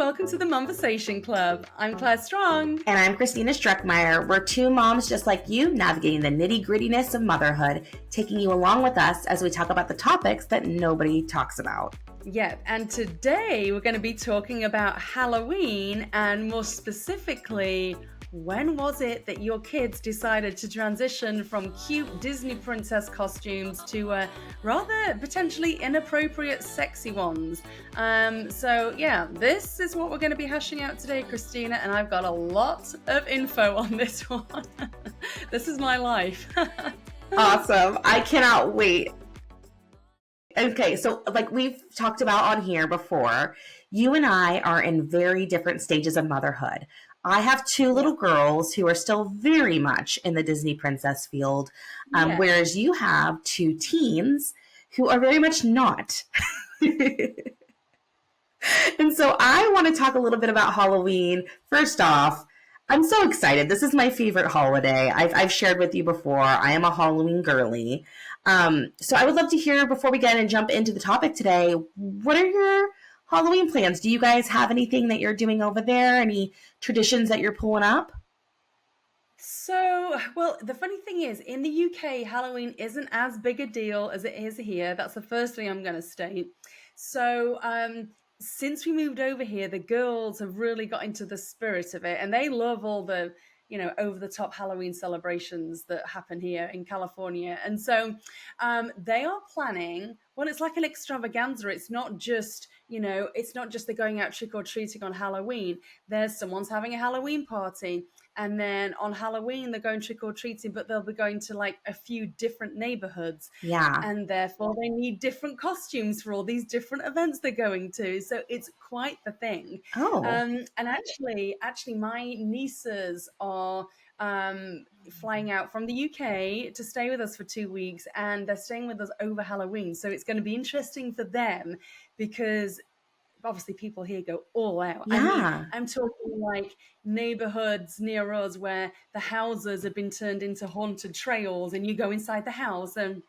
welcome to the Momversation Club. I'm Claire Strong. And I'm Christina Struckmeyer. We're two moms just like you, navigating the nitty-grittiness of motherhood, taking you along with us as we talk about the topics that nobody talks about. Yeah, and today we're going to be talking about Halloween, and more specifically, when was it that your kids decided to transition from cute Disney princess costumes to rather potentially inappropriate sexy ones? So yeah, this is what we're going to be hashing out today, Christina, and I've got a lot of info on this one. This is my life. Awesome. I cannot wait. Okay, so like we've talked about on here before, you and I are in very different stages of motherhood. I have two little girls who are still very much in the Disney princess field, whereas you have two teens who are very much not. And so I want to talk a little bit about Halloween. First off, I'm so excited. This is my favorite holiday. I've shared with you before. I am a Halloween girly. So I would love to hear, before we get in and jump into the topic today, what are your Halloween plans? Do you guys have anything that you're doing over there? Any traditions that you're pulling up? So, well, the funny thing is, in the UK, Halloween isn't as big a deal as it is here. That's the first thing I'm going to state. So, since we moved over here, the girls have really got into the spirit of it, and they love all the, over-the-top Halloween celebrations that happen here in California. And so they are planning, well, it's like an extravaganza. It's not just, they're going out trick-or-treating on Halloween. Someone's having a Halloween party. And then on Halloween, they're going trick-or-treating, but they'll be going to like a few different neighborhoods. Yeah. And therefore they need different costumes for all these different events they're going to. So it's quite the thing. Oh. And actually, my nieces are flying out from the UK to stay with us for 2 weeks, and they're staying with us over Halloween. So it's going to be interesting for them because obviously people here go all out. Yeah. I mean, I'm talking like neighborhoods near us where the houses have been turned into haunted trails, and you go inside the house and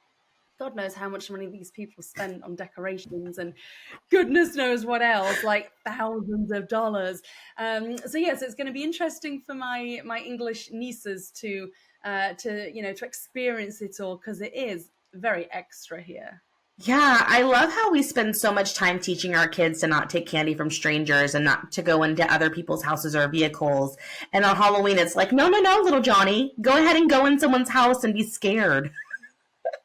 God knows how much money these people spend on decorations and goodness knows what else, like thousands of dollars. So yes, it's going to be interesting for my English nieces to experience it all, because it is very extra here. Yeah, I love how we spend so much time teaching our kids to not take candy from strangers and not to go into other people's houses or vehicles. And on Halloween, it's like, no, little Johnny, go ahead and go in someone's house and be scared.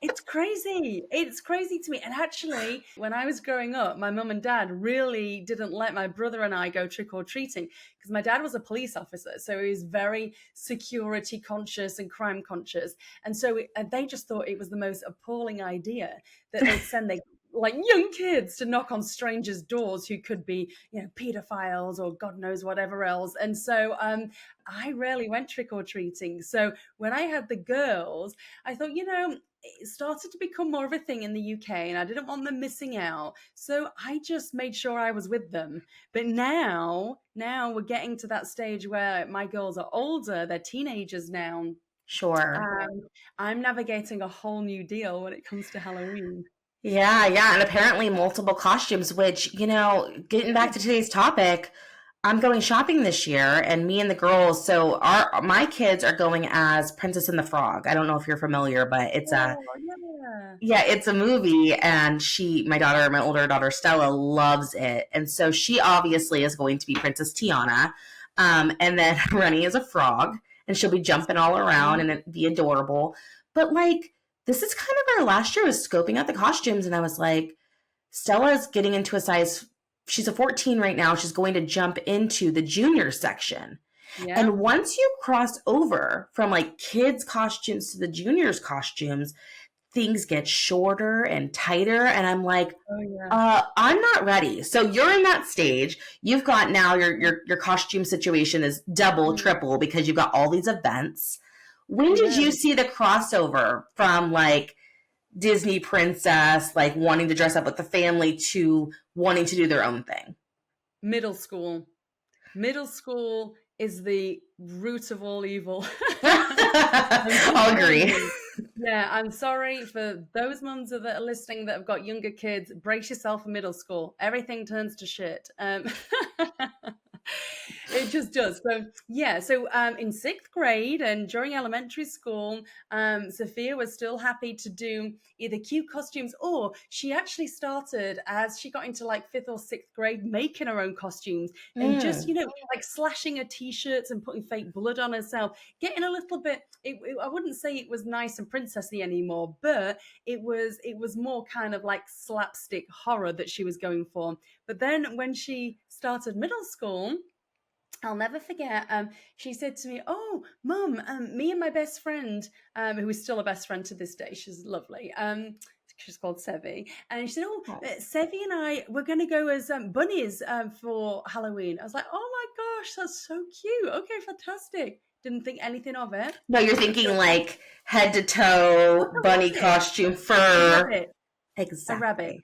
It's crazy. It's crazy to me. And actually, when I was growing up, my mum and dad really didn't let my brother and I go trick-or-treating, because my dad was a police officer. So he was very security conscious and crime conscious. And so they just thought it was the most appalling idea that they'd send like young kids to knock on strangers' doors who could be, pedophiles or God knows whatever else. And so I rarely went trick-or-treating. So when I had the girls, I thought, it started to become more of a thing in the UK, and I didn't want them missing out. So I just made sure I was with them. But now we're getting to that stage where my girls are older. They're teenagers now. Sure. I'm navigating a whole new deal when it comes to Halloween. Yeah. And apparently multiple costumes, which, getting back to today's topic, I'm going shopping this year, and me and the girls, so my kids are going as Princess and the Frog. I don't know if you're familiar, but it's it's a movie, and my older daughter Stella loves it. And so she obviously is going to be Princess Tiana. And then Rennie is a frog, and she'll be jumping all around and it'd be adorable. But like, this is kind of our last year was scoping out the costumes, and I was like, Stella's getting into a size. She's a 14 right now. She's going to jump into the junior section. Yeah. And once you cross over from like kids' costumes to the juniors' costumes, things get shorter and tighter. And I'm like, I'm not ready. So you're in that stage. You've got now your costume situation is double, triple, because you've got all these events. When did you see the crossover from like Disney princess, like wanting to dress up with the family, to wanting to do their own thing? Middle school is the root of all evil. I'll agree. Yeah, I'm sorry for those mums that are listening that have got younger kids. Brace yourself for middle school. Everything turns to shit. It just does. So yeah, so in sixth grade and during elementary school, Sophia was still happy to do either cute costumes, or she actually started as she got into like fifth or sixth grade making her own costumes and just, Mm. like slashing her t-shirts and putting fake blood on herself, getting a little bit. I wouldn't say it was nice and princessy anymore, but it was more kind of like slapstick horror that she was going for. But then when she started middle school, I'll never forget. She said to me, "Oh, Mum, me and my best friend, who is still a best friend to this day, she's lovely. She's called Sevi, and she said, "Oh, Oh. Sevi and I, we're going to go as bunnies for Halloween." I was like, "Oh my gosh, that's so cute. Okay, fantastic." Didn't think anything of it. No, you're So, thinking like head to like toe, bunny a rabbit, costume, a fur. rabbit, a rabbit. Exactly.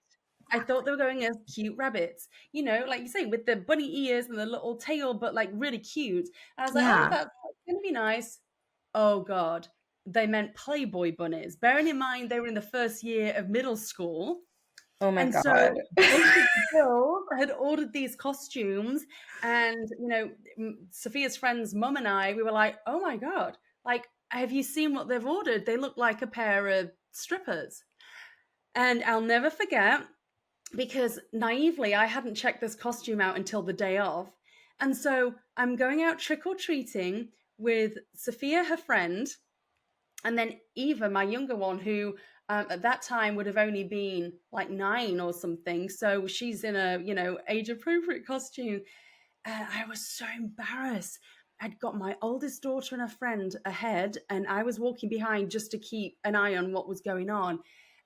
I thought they were going as cute rabbits, like you say, with the bunny ears and the little tail, but like really cute. And I was like, oh, Yeah. that's going to be nice. Oh, God. They meant Playboy bunnies. Bearing in mind they were in the first year of middle school. Oh my And God. so both of the girls had ordered these costumes. And, Sophia's friend's mum and I, we were like, oh my God, like, have you seen what they've ordered? They look like a pair of strippers. And I'll never forget, because naively I hadn't checked this costume out until the day of. And so I'm going out trick or treating with Sophia, her friend, and then Eva, my younger one, who at that time would have only been like 9 or something. So she's in a, age appropriate costume. And I was so embarrassed. I'd got my oldest daughter and a friend ahead, and I was walking behind just to keep an eye on what was going on.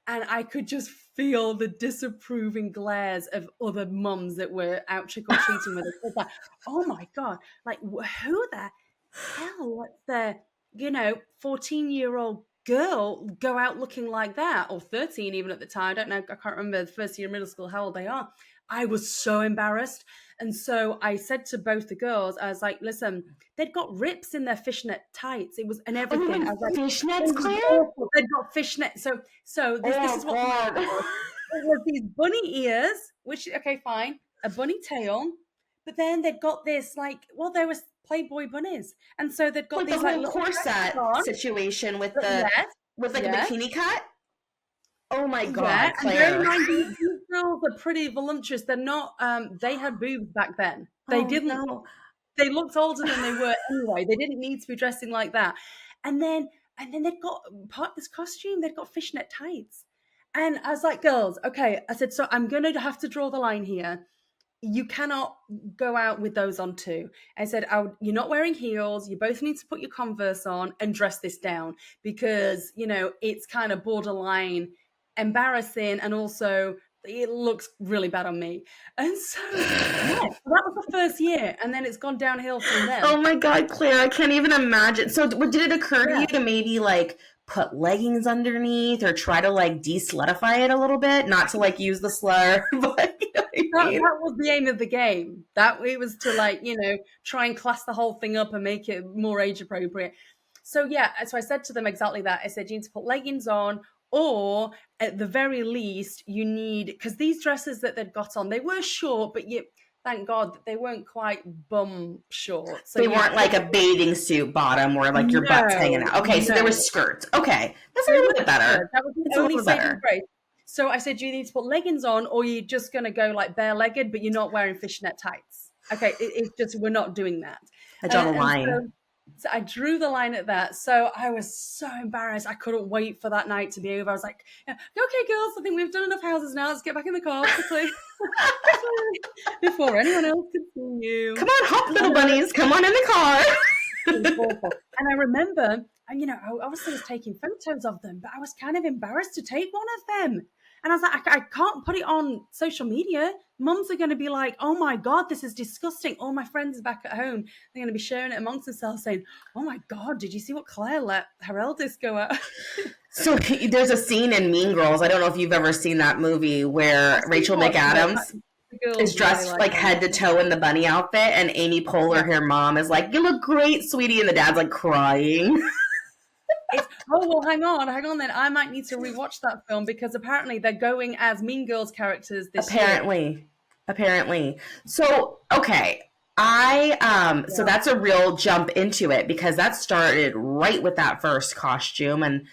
And I could just feel the disapproving glares of other mums that were out trick or treating with us. Like, oh my God, like who the hell lets their, 14-year-old girl go out looking like that? Or 13 even at the time. I don't know. I can't remember the first year of middle school how old they are. I was so embarrassed. And so I said to both the girls, I was like, listen, they'd got rips in their fishnet tights. It was and Oh my everything. I God, was like, fishnets, it was Claire? awful. They'd got fishnet. So this Oh is what God. it was, these bunny ears, which okay, fine, a bunny tail, but then they'd got this like, well, there was Playboy bunnies, and so they'd got Like the these like whole little dresses corset on. situation with But the yes, with like a yes, bikini cut. Oh my yeah, God, and bear in Claire. mind these girls are pretty voluptuous. They're not. They had boobs back then. They Oh didn't. no. They looked older than they were anyway. They didn't need to be dressing like that. And then they'd got part of this costume. They'd got fishnet tights. And I was like, girls, okay. I said, so I'm going to have to draw the line here. You cannot go out with those on too. I said, you're not wearing heels. You both need to put your Converse on and dress this down because, it's kind of borderline embarrassing, and also it looks really bad on me. And so, yeah, so that was the first year. And then it's gone downhill from Oh then. my God, Claire, I can't even imagine. So, did it occur to Yeah. you to maybe like put leggings underneath or try to like de-sluttify it a little bit? Not to like use the slur, but you know what I That, mean? that was the aim of the game. That it was to like, try and class the whole thing up and make it more age appropriate. So yeah, so I said to them exactly that. I said you need to put leggings on, or at the very least, you need, because these dresses that they'd got on, they were short, but thank God that they weren't quite bum short. So They you weren't like a bathing suit bottom where like your butt's hanging no, out. Okay, so there was no. skirts. Okay, that's a They little were bit good. better. That was It's the a only little saving better. grace. So I said, you need to put leggings on, or you're just going to go like bare-legged, but you're not wearing fishnet tights. Okay, it's just we're not doing that. I draw the And line. so I drew the line at that. So I was so embarrassed. I couldn't wait for that night to be over. I was like, yeah, okay, girls, I think we've done enough houses now. Let's get back in the car quickly, quickly, before anyone else can see you. Come on, hop, little bunnies. Come on in the car. It was awful. And I remember, I obviously was taking photos of them, but I was kind of embarrassed to take one of them. And I was like, I can't put it on social media. Mums are going to be like, oh my God, this is disgusting. All my friends back at home, they're going to be sharing it amongst themselves saying, oh my God, did you see what Claire let her eldest go out? So there's a scene in Mean Girls. I don't know if you've ever seen that movie where I've seen Rachel parts of it. McAdams The is girls really dressed like like head to toe in the bunny outfit, and Amy yeah. Poehler, her mom, is like, "You look great, sweetie," and the dad's like crying. It's oh well, hang on. Then I might need to rewatch that film because apparently they're going as Mean Girls characters this year. Apparently. So, okay. So Yeah, that's a real jump into it because that started right with that first costume. And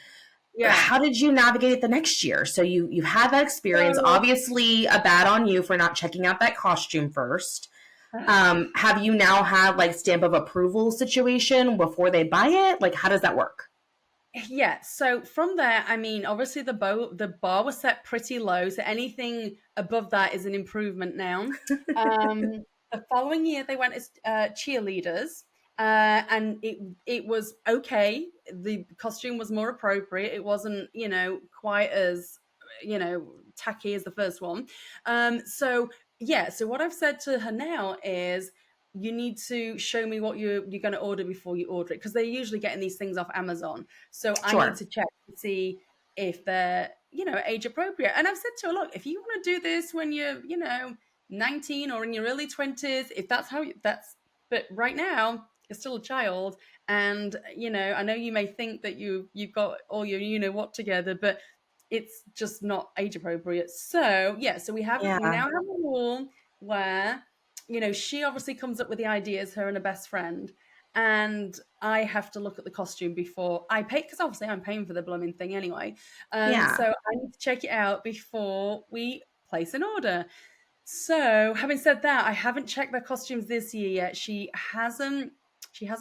yeah. how did you navigate it the next year? So you had that experience. So Obviously, a bad on you for not checking out that costume first. Have you now had like stamp of approval situation before they buy it? Like, how does that work? yeah, so from there, I mean, obviously the bar was set pretty low, so anything above that is an improvement now. The following year, they went as cheerleaders, and it was okay. The costume was more appropriate. It wasn't, quite as tacky as the first one. So yeah, so what I've said to her now is you need to show me what you're going to order before you order it because they're usually getting these things off Amazon. So I need Sure. to check to see if they're, age appropriate. And I've said to her, look, if you want to do this when you're, 19 or in your early 20s, if that's that's, but right now you're still a child. And, I know you may think that you've got all your, what together, but it's just not age appropriate. So yeah, so we Yeah. now have a rule where she obviously comes up with the ideas, her and her best friend, and I have to look at the costume before I pay because obviously I'm paying for the blooming thing anyway. So Yeah. I need to check it out before we place an order. So, having said that, I haven't checked their costumes this year yet. She hasn't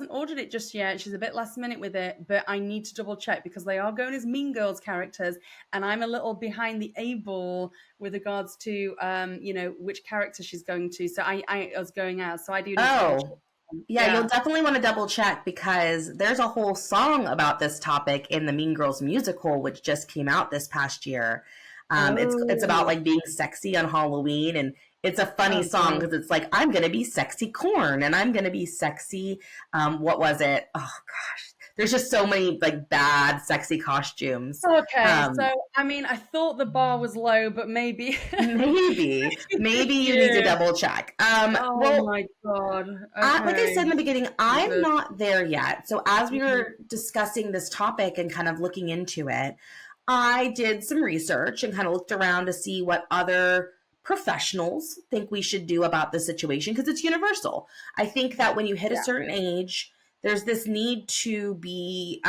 ordered it just yet. She's a bit last minute with it, but I need to double check because they are going as Mean Girls characters, and I'm a little behind the A ball with regards to which character she's going to. So I was going as, so I do need to double check. Oh, yeah, you'll Yeah. definitely want to double check because there's a whole song about this topic in the Mean Girls musical, which just came out this past year. It's about Oh, like being sexy on Halloween, and it's a funny oh song God. because it's like I'm gonna be sexy corn, and I'm gonna be sexy. What was it? Oh gosh, there's just so many like bad sexy costumes. Okay, so Um, I mean, I thought the bar was low, but maybe. maybe you need to Yeah. double check. Oh Well, my God. like I said Okay. in the beginning, I'm Jesus. not there yet. So as we Mhm. were discussing this topic and kind of looking into it, I did some research and kind of looked around to see what other professionals think we should do about the situation because it's universal. I think that when you hit a Yeah. certain age, there's this need to be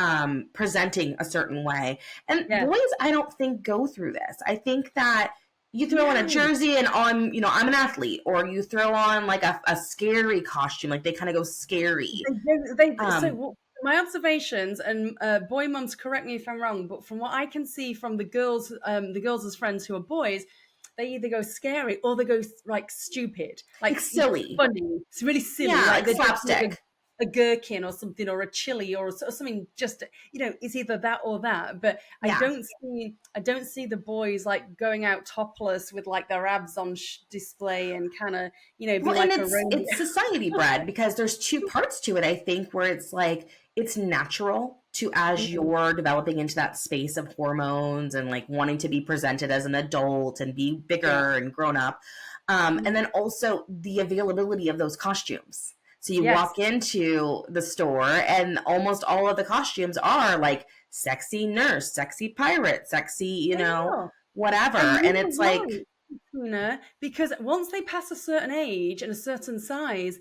presenting a certain way. And Yes. boys, I don't think go through this. I think that you throw on a No. jersey and I'm an athlete, or you throw on like a scary costume, like they kind of go scary. So Um, my observations, and boy mums, correct me if I'm wrong, but from what I can see from the girls as friends who are boys, they either go scary or they go like stupid, like like silly. funny. It's really silly, Yeah, like like they're dressed like slapstick. a gherkin or something, or a chili or something. Just it's either that or that. But Yeah. I don't see the boys like going out topless with like their abs on display and kind of be Well, and like a it's Romeo. society bred because there's two parts to it, I think, where it's like it's natural to as you're developing into that space of hormones and like wanting to be presented as an adult and be Yeah. bigger and grown up. And Mhm. then also the availability of those costumes. So you Yes. walk into the store and almost all of the costumes are like sexy nurse, sexy pirate, sexy, They are. whatever. And And you it's are like, right, Christina, because once they pass a certain age and a certain size,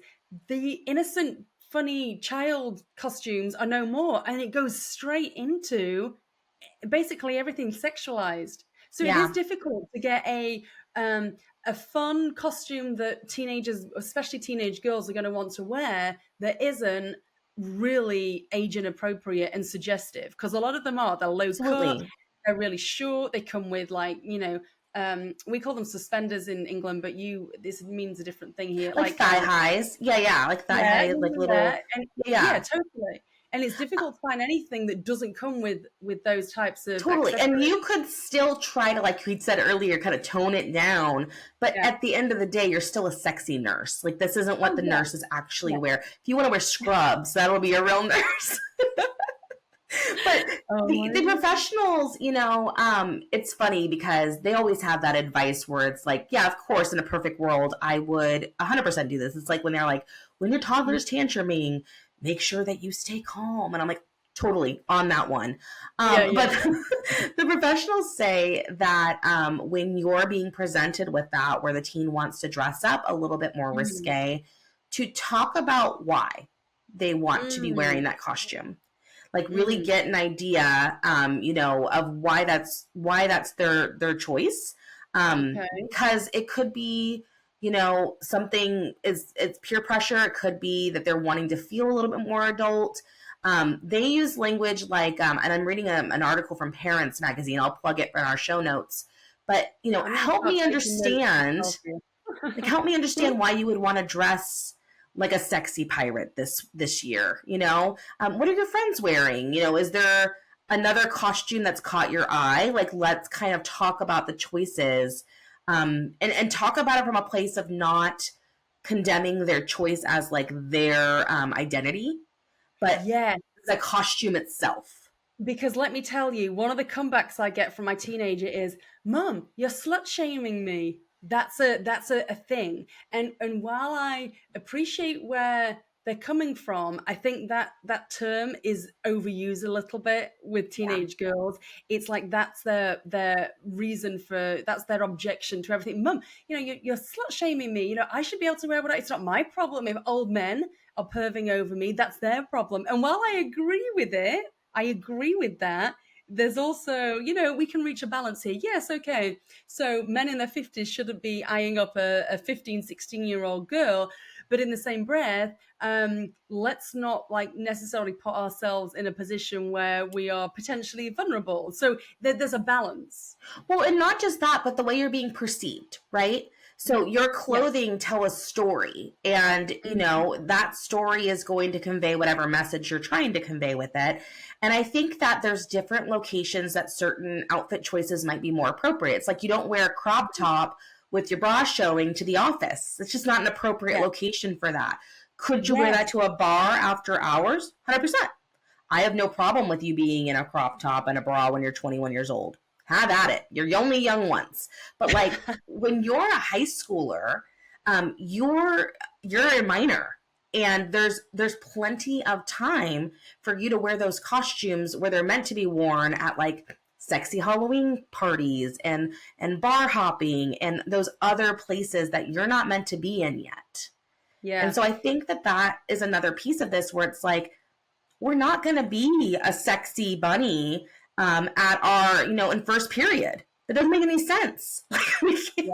the innocent, funny child costumes are no more, and it goes straight into basically everything sexualized. So it is yeah, difficult to get um, a fun costume that teenagers, especially teenage girls, are going to want to wear that isn't really age inappropriate and suggestive. Because a lot of them are. They're low cut, absolutely. they're really short. They come with like we call them suspenders in England, but this means a different thing here. Like Like thigh highs. Yeah, yeah. Like thigh yeah, highs, like yeah, little, yeah, and yeah, yeah, totally. And it's difficult to find anything that doesn't come with those types of totally. And accessories. you could still try to, like we said earlier, kind of tone it down. But Yeah. at the end of the day, you're still a sexy nurse. Like, this isn't what Oh the yeah, nurses actually yeah. wear. If you want to wear scrubs, that'll be a real nurse. But Oh the my professionals, it's funny because they always have that advice where it's like, yeah, of course, in a perfect world, I would 100% do this. It's like when they're like, when your God. toddler's tantruming, make sure that you stay calm. And I'm like, totally on that one. Yeah, But yeah. the professionals say that when you're being presented with that, where the teen wants to dress up a little bit more Mm, risque, to talk about why they want to be wearing mm, that costume. Like really mm. get an idea, of why that's their choice. Okay. Because it could be, something is it's peer pressure. It could be that they're wanting to feel a little bit more adult. They use language like, and I'm reading an article from Parents Magazine. I'll plug it in our show notes. But I'm going to help start me taking notes myself understand, like here. help me understand why you would want to dress like a sexy pirate this year. What are your friends wearing? Is there another costume that's caught your eye? Like, let's kind of talk about the choices, and talk about it from a place of not condemning their choice as like their identity, but Yeah, the costume itself. because let me tell you, one of the comebacks I get from my teenager is, "Mum, you're slut shaming me." That's a thing. And while I appreciate where they're coming from, I think that that term is overused a little bit with Yeah. teenage girls. It's like that's their reason for that's their objection to everything. Mum, you're slut shaming me. I should be able to wear what it's not my problem if old men are perving over me. That's their problem. And while I agree with that. There's also, we can reach a balance here. Yes, okay. So men in their 50s shouldn't be eyeing up a 15, 16-year-old girl. But in the same breath, let's not like necessarily put ourselves in a position where we are potentially vulnerable. So there's a balance. Well, and not just that, but the way you're being perceived, right? So your Yes. clothing tell a story, and Mhm. that story is going to convey whatever message you're trying to convey with it. And I think that there's different locations that certain outfit choices might be more appropriate. It's like you don't wear a crop top with your bra showing to the office. It's just not an appropriate Yeah. location for that. Could you wear Yes. that to a bar after hours? 100%. I have no problem with you being in a crop top and a bra when you're 21 years old. Have at it. You're only young once. But like when you're a high schooler, you're a minor, and there's plenty of time for you to wear those costumes where they're meant to be worn at like sexy Halloween parties and bar hopping and those other places that you're not meant to be in yet. And Yeah. so I think that is another piece of this where it's like we're not going to be a sexy bunny at our, in first period. That doesn't make any sense. Like Yeah.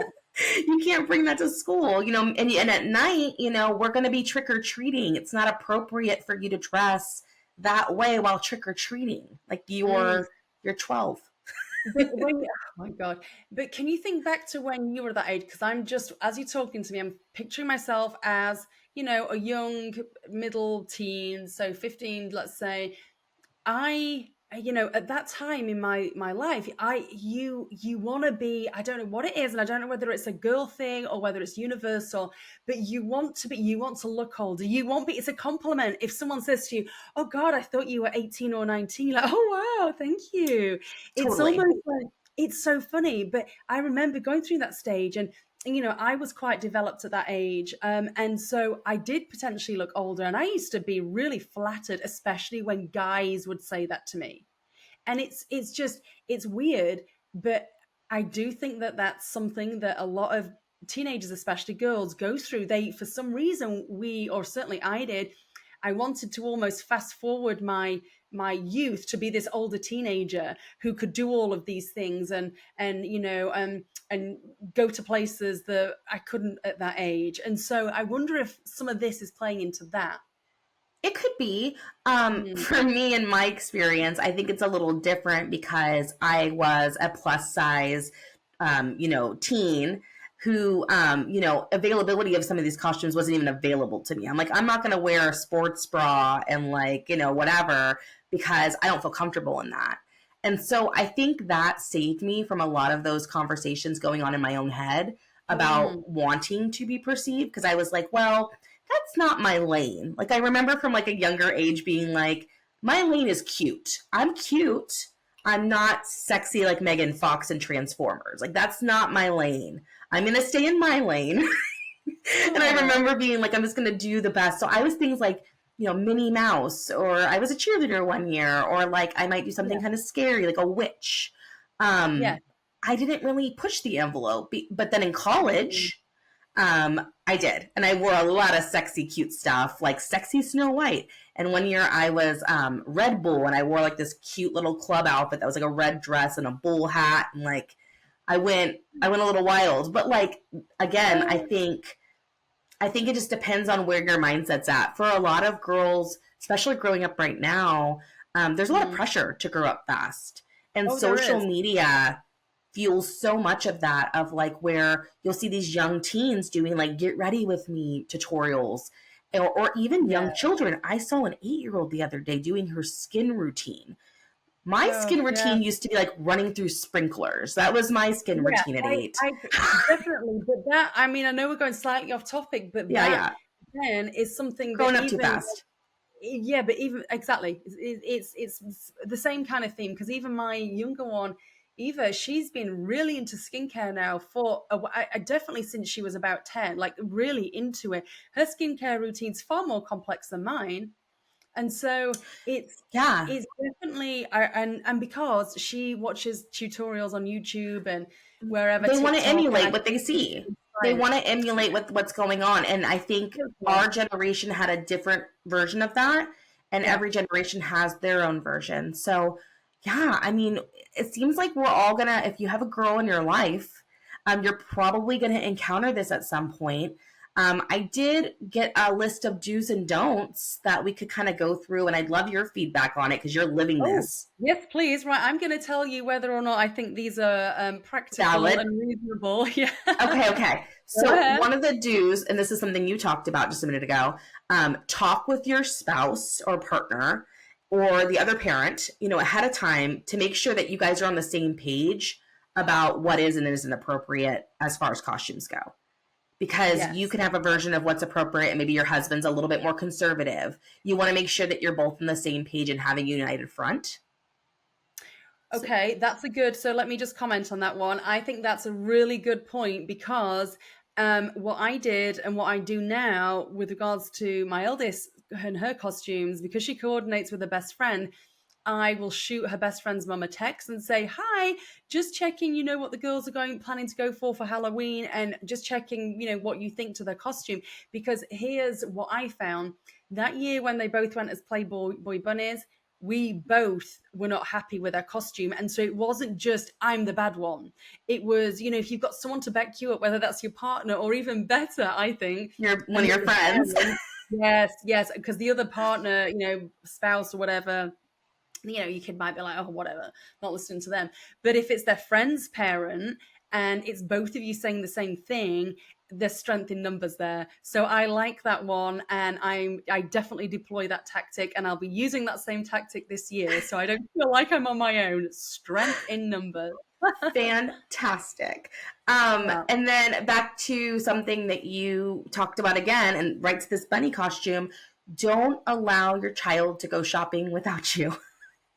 you can't bring that to school, and at night, we're going to be trick or treating. It's not appropriate for you to dress that way while trick or treating. Like Mm. you're 12. But oh my God. But can you think back to when you were that age? Because I'm just, as you're talking to me, I'm picturing myself as, a young middle teen, so 15, let's say. At that time in my life, you want to be, I don't know what it is, and I don't know whether it's a girl thing or whether it's universal, but you want to look older. It's a compliment if someone says to you, "Oh God, I thought you were 18 or 19." Like, "Oh wow, thank you." It's Totally. almost like it's so funny, but I remember going through that stage, and I was quite developed at that age. And so I did potentially look older. And I used to be really flattered, especially when guys would say that to me. And it's weird, but I do think that that's something that a lot of teenagers, especially girls, go through. For some reason, or certainly I did, I wanted to almost fast forward my youth to be this older teenager who could do all of these things and go to places that I couldn't at that age. And so I wonder if some of this is playing into that. It could be. Mm. For me, in my experience, I think it's a little different because I was a plus size, teen who, availability of some of these costumes wasn't even available to me. I'm like, I'm not going to wear a sports bra and like, whatever, because I don't feel comfortable in that. And so I think that saved me from a lot of those conversations going on in my own head about Mm. wanting to be perceived. Cause I was like, well, that's not my lane. Like I remember from like a younger age being like, my lane is cute. I'm cute. I'm not sexy like Megan Fox in Transformers. Like that's not my lane. I'm gonna stay in my lane. And I Oh, remember being like, I'm just gonna do the best. So I was things like Minnie Mouse, or I was a cheerleader one year, or like I might do something Yeah. kind of scary, like a witch. Yeah. I didn't really push the envelope, but then in Mm. college, I did. And I wore a lot of sexy, cute stuff, like sexy Snow White. And one year I was Red Bull, and I wore like this cute little club outfit that was like a red dress and a bull hat. And like I went a little wild. But like, again, I Oh. think it just depends on where your mindset's at. For a lot of girls, especially growing up right now, there's a lot of Mm. pressure to grow up fast. And Oh, there social is. media fuels so much of that, of like where you'll see these young teens doing like get ready with me tutorials, or even Yeah. young children. I saw an 8-year-old the other day doing her skin routine. My Oh, skin yeah. routine used to be like running through sprinklers. That was my skin Yeah, routine at 8. I definitely, but that, I mean, I know we're going slightly off topic, but Yeah, that yeah. then is something that Growing up too even, fast. yeah, but even exactly, it's the same kind of theme, because even my younger one, Eva, she's been really into skincare now for I definitely since she was about 10, like really into it. Her skincare routine's far more complex than mine. And so it's Yeah. it's definitely and because she watches tutorials on YouTube and wherever, They want to TikTok, and I emulate what they think it's see. They inspiring. want to emulate what's going on. And I think Totally. our generation had a different version of that, and Yeah. every generation has their own version. So, yeah, I mean, it seems like we're all gonna, if you have a girl in your life, you're probably gonna encounter this at some point. I did get a list of do's and don'ts that we could kind of go through, and I'd love your feedback on it because you're living Oh, this. yes, please. Right, I'm going to tell you whether or not I think these are practical Valid. and reasonable. Yeah. Okay, okay. Go So ahead. one of the do's, and this is something you talked about just a minute ago, talk with your spouse or partner or the other parent, ahead of time to make sure that you guys are on the same page about what is and isn't appropriate as far as costumes go. Because you Yes. can have a version of what's appropriate and maybe your husband's a little bit more conservative. You want to make sure that you're both on the same page and having a united front. So, Okay, that's a good. So let me just comment on that one. I think that's a really good point, because what I did and what I do now with regards to my eldest and her costumes, because she coordinates with her best friend, I will shoot her best friend's mum a text and say, "Hi, just checking, what the girls are planning to go for Halloween, and just checking, what you think to their costume." Because here's what I found that year when they both went as Playboy boy bunnies. We both were not happy with our costume. And so it wasn't just I'm the bad one. It was, if you've got someone to back you up, whether that's your partner or even better, I think, you're one of your another friends. parent. Yes, yes, because the other partner, spouse or whatever, your kid might be like, oh, whatever, not listening to them. But if it's their friend's parent and it's both of you saying the same thing, there's strength in numbers there. So I like that one, and I definitely deploy that tactic, and I'll be using that same tactic this year. So I don't feel like I'm on my own. Strength in numbers. Fantastic. Yeah. And then back to something that you talked about again, and right to this bunny costume. Don't allow your child to go shopping without you.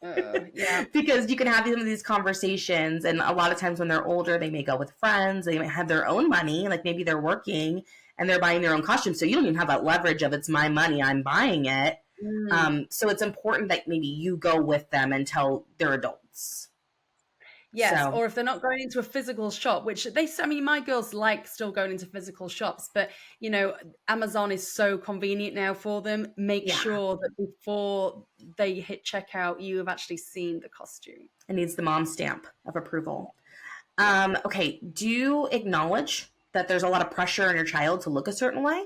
Yeah. Because you can have some of these conversations, and a lot of times when they're older, they may go with friends, they might have their own money, like maybe they're working and they're buying their own costume, so you don't even have that leverage of it's my money, I'm buying it. Mm. So it's important that maybe you go with them until they're adults. Yes, So or if they're not going into a physical shop, which I mean, my girls like still going into physical shops, but Amazon is so convenient now for them. Make yeah, sure that before they hit checkout, you have actually seen the costume. it needs the mom stamp of approval. Yeah. Okay, do you acknowledge that there's a lot of pressure on your child to look a certain way,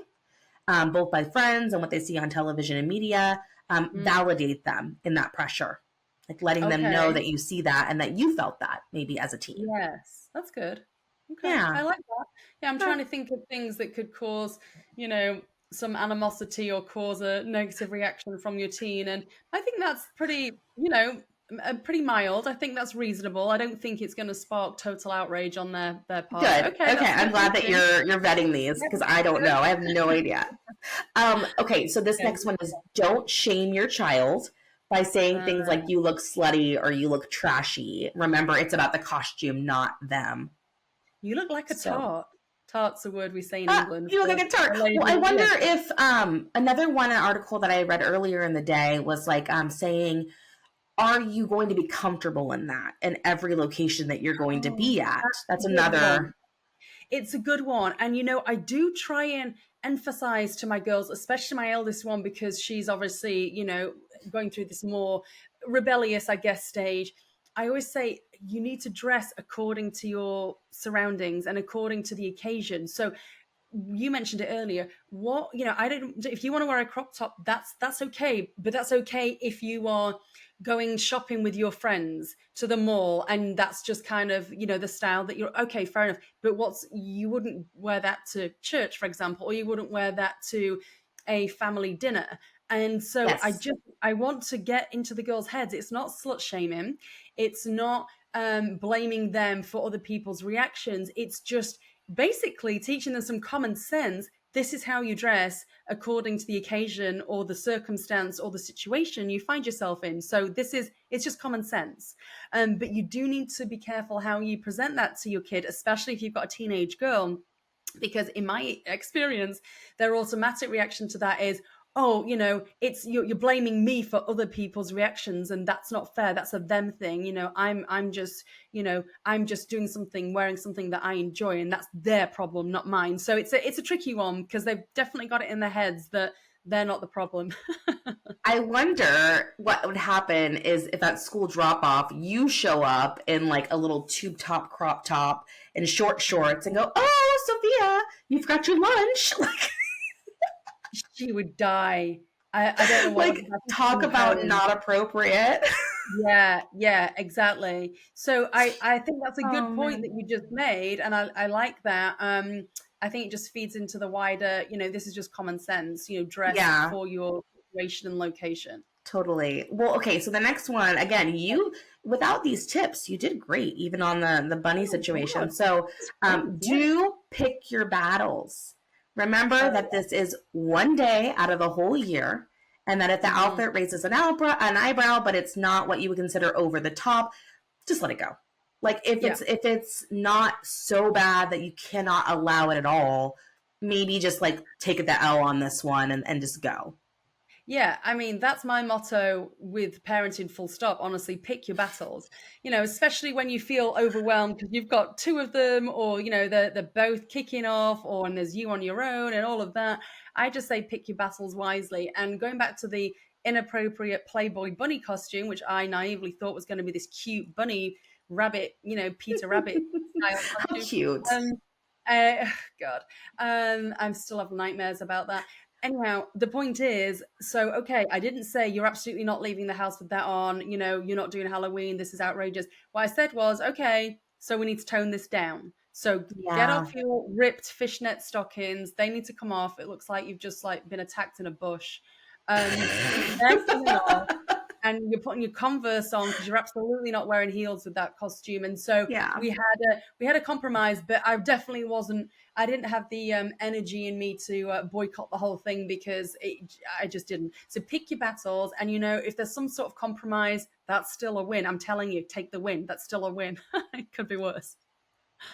both by friends and what they see on television and media? Mm. Validate them in that pressure, like letting them know Okay. that you see that and that you felt that maybe as a teen. Yes, that's good. Okay, I Yeah. like that. Yeah, I'm Uh, trying to think of things that could cause, you know, some animosity or cause a negative reaction from your teen, and I think that's pretty, pretty mild. I think that's reasonable. I don't think it's going to spark total outrage on their part. Good. Okay, Okay. that's I'm good glad that thinking. you're vetting these Yep, because I don't good. know. I have no idea. Okay. So this Okay. next one is don't shame your child by saying Uh, things like you look slutty or you look trashy. Remember, it's about the costume, not them. you look like a So tart. Tart's a word we say in England You look for like a tart. a lady. Well, I wonder Yeah. if another one, an article that I read earlier in the day was like saying, are you going to be comfortable in that in every location that you're going to Oh, be at? that's That's a good one. another. It's a good one. And, I do try and emphasize to my girls, especially my eldest one, because she's obviously, going through this more rebellious, I guess, stage. I always say you need to dress according to your surroundings and according to the occasion. So you mentioned it earlier. What, I don't, if you want to wear a crop top, that's okay. But that's okay if you are going shopping with your friends to the mall and that's just kind of, the style that you're okay, fair enough. But you wouldn't wear that to church, for example, or you wouldn't wear that to a family dinner. And so Yes. I want to get into the girls' heads. It's not slut shaming. It's not blaming them for other people's reactions. It's just basically teaching them some common sense. This is how you dress according to the occasion or the circumstance or the situation you find yourself in. So it's just common sense. But you do need to be careful how you present that to your kid, especially if you've got a teenage girl, because in my experience, their automatic reaction to that is, oh, it's you're blaming me for other people's reactions, and that's not fair. That's a them thing. I'm just doing something, wearing something that I enjoy, and that's their problem, not mine. So it's a tricky one because they've definitely got it in their heads that they're not the problem. I wonder what would happen is if at school drop off, you show up in like a little tube top crop top and short shorts and go, "Oh, Sophia, you forgot your lunch." She would die. I don't know what Like, talk about not appropriate. Yeah, exactly. So I think that's a good Oh point man. that you just made, and I like that. I think it just feeds into the wider, this is just common sense, dress Yeah, for your situation and location. totally. Well, okay, so the next one, again, you without these tips, you did great, even on the bunny Oh situation. God, So, that's great. Yeah. do pick your battles. Remember Oh that this is one day out of the whole year, and that if the yeah. Hmm. outfit raises an eyebrow, but it's not what you would consider over the top, just let it go. Like Yeah. if it's not so bad that you cannot allow it at all, maybe just like take the L on this one and just go. Yeah, I mean, that's my motto with parenting, full stop. Honestly, pick your battles, especially when you feel overwhelmed because you've got two of them, or, they're both kicking off, or and there's you on your own and all of that. I just say pick your battles wisely. And going back to the inappropriate Playboy bunny costume, which I naively thought was going to be this cute bunny rabbit, Peter Rabbit style How costume. cute. Um, God, I still have nightmares about that. Anyhow, the point is, so okay, I didn't say you're absolutely not leaving the house with that on, you're not doing Halloween, this is outrageous. What I said was, okay, so we need to tone this down. So get Yeah. off your ripped fishnet stockings. They need to come off. It looks like you've just like been attacked in a bush. They're coming off and you're putting your Converse on because you're absolutely not wearing heels with that costume. And so Yeah. we had a compromise, but I definitely wasn't. I didn't have the energy in me to boycott the whole thing because I just didn't. So pick your battles, and if there's some sort of compromise, that's still a win. I'm telling you, take the win. That's still a win. It could be worse.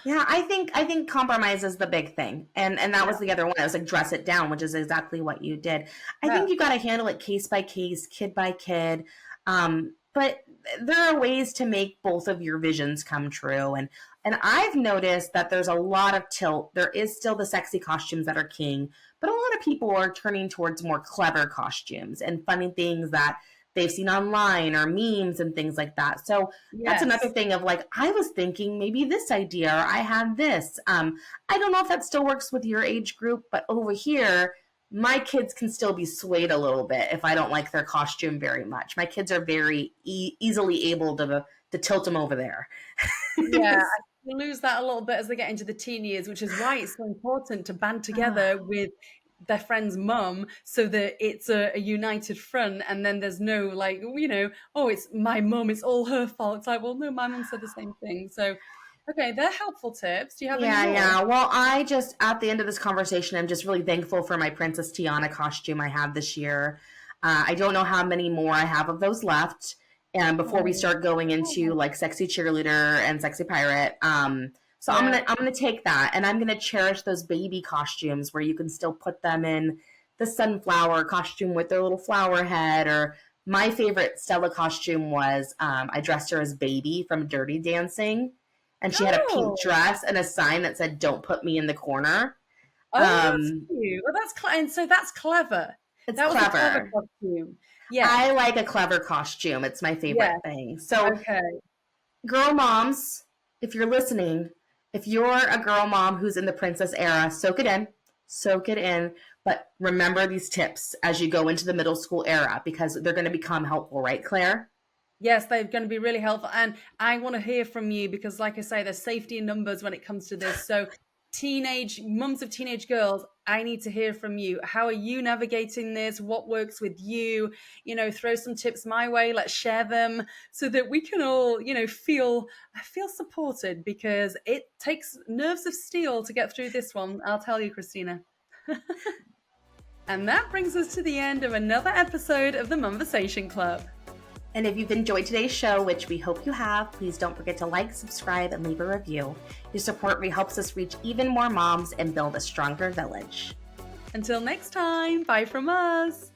Yeah, I think compromise is the big thing. And that Yeah, was the other one. I was like dress it down, which is exactly what you did. I yeah, think you got to handle it case by case, kid by kid. But there are ways to make both of your visions come true. And I've noticed that there's a lot of tilt. There is still the sexy costumes that are king, but a lot of people are turning towards more clever costumes and funny things that they've seen online or memes and things like that. So that's another yes. thing of like, I was thinking maybe this idea, or I had this. I don't know if that still works with your age group, but over here, my kids can still be swayed a little bit if I don't like their costume very much. My kids are very easily able to tilt them over there. Yeah, you lose that a little bit as they get into the teen years, which is why it's so important to band together with their friend's mum so that it's a united front, and then there's no like, oh, it's my mum, it's all her fault. It's like, well, no, my mum said the same thing. So, okay, they're helpful tips. Do you have any Yeah, more? yeah. Well, I just, at the end of this conversation, I'm just really thankful for my Princess Tiana costume I had this year. I don't know how many more I have of those left. And before we Oh, start going into like sexy cheerleader and sexy pirate. So Yeah. I'm gonna take that, and I'm gonna cherish those baby costumes where you can still put them in the sunflower costume with their little flower head. Or my favorite Stella costume was I dressed her as Baby from Dirty Dancing, and she had a pink Oh. dress and a sign that said "Don't put me in the corner." Oh, that's Um, cute. Well, and so that's clever. it's That was a clever clever. costume. Yes. I like a clever costume. It's my favorite Yes. thing. So Okay. girl moms, if you're listening, if you're a girl mom who's in the princess era, soak it in, soak it in. But remember these tips as you go into the middle school era because they're going to become helpful, right, Claire? Yes, they're going to be really helpful. And I want to hear from you because, like I say, there's safety in numbers when it comes to this. So, teenage mums of teenage girls, I need to hear from you. How are you navigating this? What works with you? Throw some tips my way. Let's share them so that we can all, feel supported because it takes nerves of steel to get through this one. I'll tell you, Christina. And that brings us to the end of another episode of the Momversation Club. And if you've enjoyed today's show, which we hope you have, please don't forget to like, subscribe, and leave a review. Your support really helps us reach even more moms and build a stronger village. Until next time, bye from us.